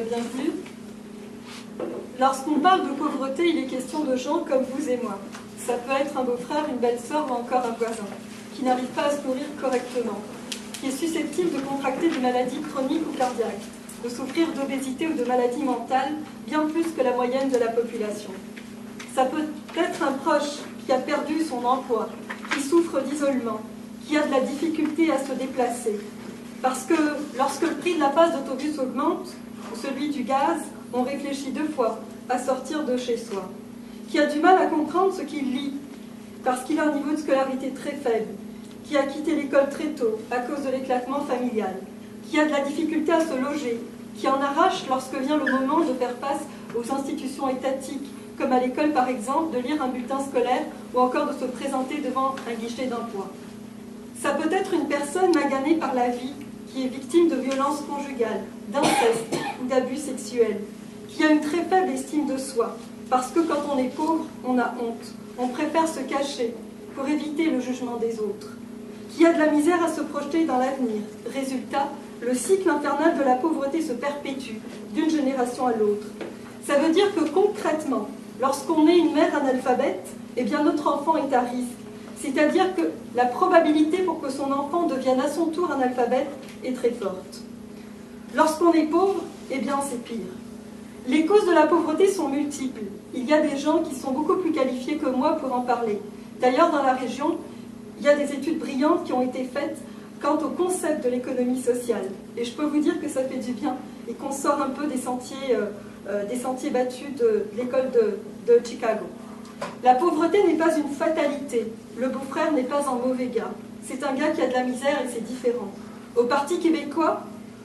bienvenue. Lorsqu'on parle de pauvreté, il est question de gens comme vous et moi. Ça peut être un beau-frère, une belle-sœur ou encore un voisin, qui n'arrive pas à se nourrir correctement, qui est susceptible de contracter des maladies chroniques ou cardiaques, de souffrir d'obésité ou de maladies mentales, bien plus que la moyenne de la population. Ça peut être un proche qui a perdu son emploi, qui souffre d'isolement, qui a de la difficulté à se déplacer. Parce que lorsque le prix de la passe d'autobus augmente, ou celui du gaz, on réfléchit 2 fois à sortir de chez soi. Qui a du mal à comprendre ce qu'il lit, parce qu'il a un niveau de scolarité très faible, qui a quitté l'école très tôt à cause de l'éclatement familial, qui a de la difficulté à se loger, qui en arrache lorsque vient le moment de faire face aux institutions étatiques, comme à l'école par exemple, de lire un bulletin scolaire ou encore de se présenter devant un guichet d'emploi. Ça peut être une personne maganée par la vie, qui est victime de violences conjugales, d'inceste ou d'abus sexuels, qui a une très faible estime de soi, parce que quand on est pauvre, on a honte, on préfère se cacher pour éviter le jugement des autres, qui a de la misère à se projeter dans l'avenir. Résultat, le cycle infernal de la pauvreté se perpétue d'une génération à l'autre. Ça veut dire que concrètement, lorsqu'on est une mère analphabète, eh bien notre enfant est à risque. C'est-à-dire que la probabilité pour que son enfant devienne à son tour analphabète est très forte. Lorsqu'on est pauvre, eh bien c'est pire. Les causes de la pauvreté sont multiples. Il y a des gens qui sont beaucoup plus qualifiés que moi pour en parler. D'ailleurs, dans la région, il y a des études brillantes qui ont été faites quant au concept de l'économie sociale. Et je peux vous dire que ça fait du bien et qu'on sort un peu des sentiers battus de l'école de Chicago. La pauvreté n'est pas une fatalité. Le beau-frère n'est pas un mauvais gars. C'est un gars qui a de la misère et c'est différent. Au Parti québécois,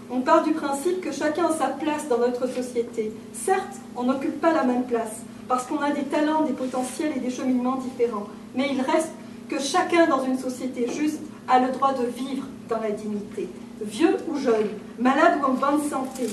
on part du principe que chacun a sa place dans notre société. Certes, on n'occupe pas la même place, parce qu'on a des talents, des potentiels et des cheminements différents. Mais il reste que chacun dans une société juste a le droit de vivre dans la dignité. Vieux ou jeune, malade ou en bonne santé,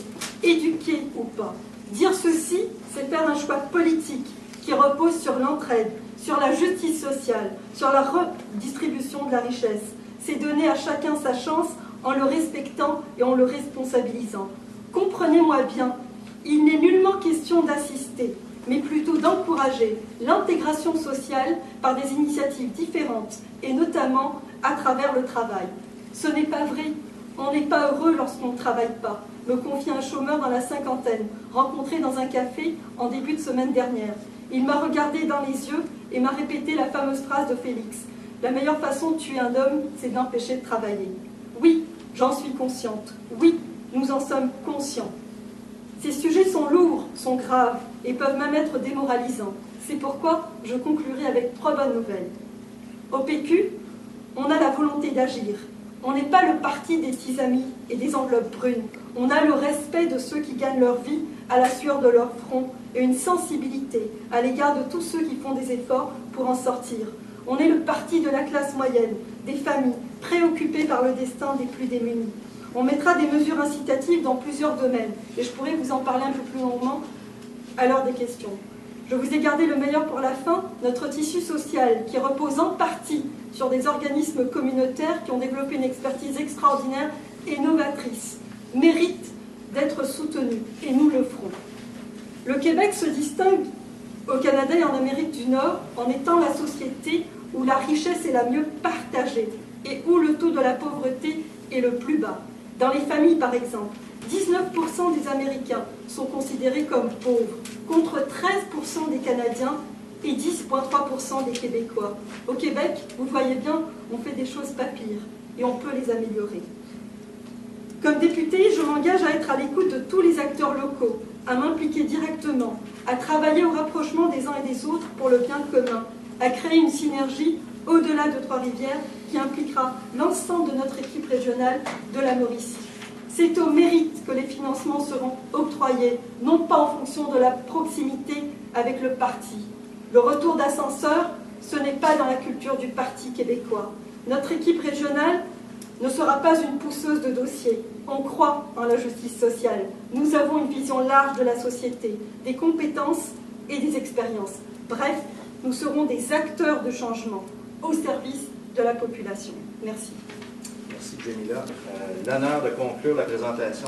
éduqué ou pas. Dire ceci, c'est faire un choix politique qui repose sur l'entraide, sur la justice sociale, sur la redistribution de la richesse. C'est donner à chacun sa chance en le respectant et en le responsabilisant. Comprenez-moi bien, il n'est nullement question d'assister, mais plutôt d'encourager l'intégration sociale par des initiatives différentes, et notamment à travers le travail. Ce n'est pas vrai, on n'est pas heureux lorsqu'on ne travaille pas, me confie un chômeur dans la cinquantaine, rencontré dans un café en début de semaine dernière. Il m'a regardé dans les yeux et m'a répété la fameuse phrase de Félix. La meilleure façon de tuer un homme, c'est de l'empêcher de travailler. Oui, j'en suis consciente. Oui, nous en sommes conscients. Ces sujets sont lourds, sont graves et peuvent même être démoralisants. C'est pourquoi je conclurai avec 3 bonnes nouvelles. Au PQ, on a la volonté d'agir. On n'est pas le parti des petits amis et des enveloppes brunes. On a le respect de ceux qui gagnent leur vie à la sueur de leur front et une sensibilité à l'égard de tous ceux qui font des efforts pour en sortir. On est le parti de la classe moyenne, des familles préoccupées par le destin des plus démunis. On mettra des mesures incitatives dans plusieurs domaines et je pourrais vous en parler un peu plus longuement à l'heure des questions. Je vous ai gardé le meilleur pour la fin, notre tissu social qui repose en partie sur des organismes communautaires qui ont développé une expertise extraordinaire et novatrice, mérite d'être soutenu et nous le ferons. Le Québec se distingue au Canada et en Amérique du Nord en étant la société où la richesse est la mieux partagée et où le taux de la pauvreté est le plus bas. Dans les familles, par exemple, 19% des Américains sont considérés comme pauvres, contre 13% des Canadiens et 10,3% des Québécois. Au Québec, vous voyez bien, on fait des choses pas pires et on peut les améliorer. Comme députée, je m'engage à être à l'écoute de tous les acteurs locaux, à m'impliquer directement, à travailler au rapprochement des uns et des autres pour le bien commun, à créer une synergie au-delà de Trois-Rivières qui impliquera l'ensemble de notre équipe régionale de la Mauricie. C'est au mérite que les financements seront octroyés, non pas en fonction de la proximité avec le parti. Le retour d'ascenseur, ce n'est pas dans la culture du Parti québécois. Notre équipe régionale ne sera pas une pousseuse de dossiers. On croit en la justice sociale. Nous avons une vision large de la société, des compétences et des expériences. Bref, nous serons des acteurs de changement au service de la population. Merci. Merci, Jamila. L'honneur de conclure la présentation.